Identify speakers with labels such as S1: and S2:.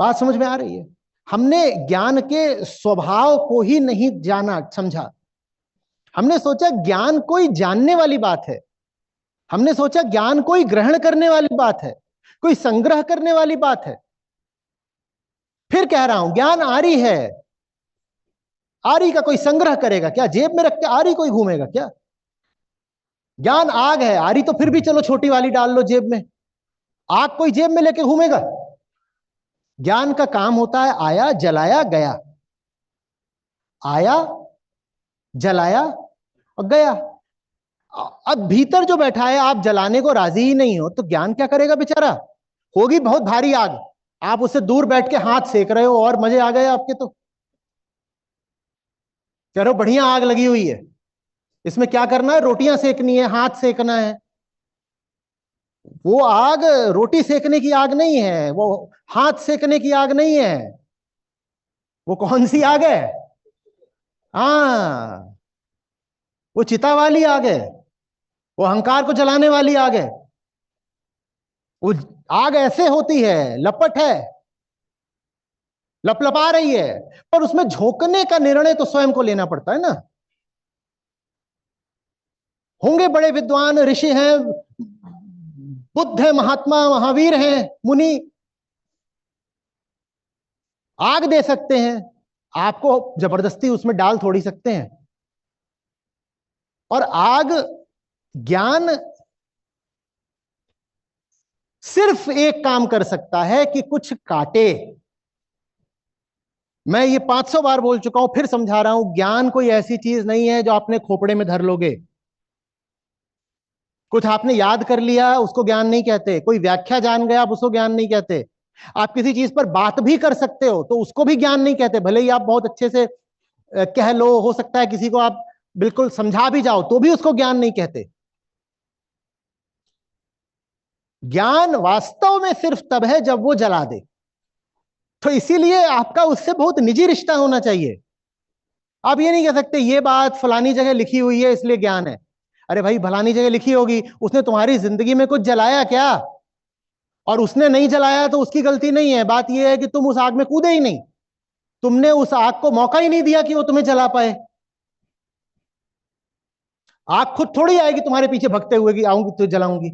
S1: बात समझ में आ रही है? हमने ज्ञान के स्वभाव को ही नहीं जाना, समझा। हमने सोचा ज्ञान कोई जानने वाली बात है, हमने सोचा ज्ञान कोई ग्रहण करने वाली बात है, कोई संग्रह करने वाली बात है। फिर कह रहा हूं, ज्ञान आरी है। आरी का कोई संग्रह करेगा क्या? जेब में रख के आरी कोई घूमेगा क्या? ज्ञान आग है, आरी तो फिर भी चलो छोटी वाली डाल लो जेब में, आग कोई जेब में लेके घूमेगा? ज्ञान का काम होता है आया, जलाया, गया, आया, जलाया और गया। अब भीतर जो बैठा है, आप जलाने को राजी ही नहीं हो, तो ज्ञान क्या करेगा बेचारा? होगी बहुत भारी आग, आप उससे दूर बैठ के हाथ सेक रहे हो और मजे आ गए आपके। तो कह रहे हो बढ़िया आग लगी हुई है, इसमें क्या करना है? रोटियां सेकनी है, हाथ सेकना है। वो आग रोटी सेकने की आग नहीं है, वो हाथ सेकने की आग नहीं है। वो कौन सी आग है? हाँ, वो चिता वाली आग है, वो अहंकार को जलाने वाली आग है। वो आग ऐसे होती है, लपट है, लपलपा रही है, पर उसमें झोंकने का निर्णय तो स्वयं को लेना पड़ता है ना। होंगे बड़े विद्वान, ऋषि हैं, बुद्ध है, महात्मा, महावीर हैं, मुनि, आग दे सकते हैं, आपको जबरदस्ती उसमें डाल थोड़ी सकते हैं। और आग, ज्ञान सिर्फ एक काम कर सकता है कि कुछ काटे। मैं ये 500 बार बोल चुका हूं, फिर समझा रहा हूं, ज्ञान कोई ऐसी चीज नहीं है जो आपने खोपड़े में धर लोगे। कुछ आपने याद कर लिया उसको ज्ञान नहीं कहते, कोई व्याख्या जान गया आप उसको ज्ञान नहीं कहते। आप किसी चीज पर बात भी कर सकते हो तो उसको भी ज्ञान नहीं कहते, भले ही आप बहुत अच्छे से कह लो, हो सकता है किसी को आप बिल्कुल समझा भी जाओ तो भी उसको ज्ञान नहीं कहते। ज्ञान वास्तव में सिर्फ तब है जब वो जला दे। तो इसीलिए आपका उससे बहुत निजी रिश्ता होना चाहिए। आप ये नहीं कह सकते ये बात फलानी जगह लिखी हुई है इसलिए ज्ञान है। अरे भाई, फलानी जगह लिखी होगी, उसने तुम्हारी जिंदगी में कुछ जलाया क्या? और उसने नहीं जलाया तो उसकी गलती नहीं है, बात यह है कि तुम उस आग में कूदे ही नहीं, तुमने उस आग को मौका ही नहीं दिया कि वो तुम्हें जला पाए। आग खुद थोड़ी आएगी तुम्हारे पीछे भगते हुए कि आऊंगी तो जलाऊंगी।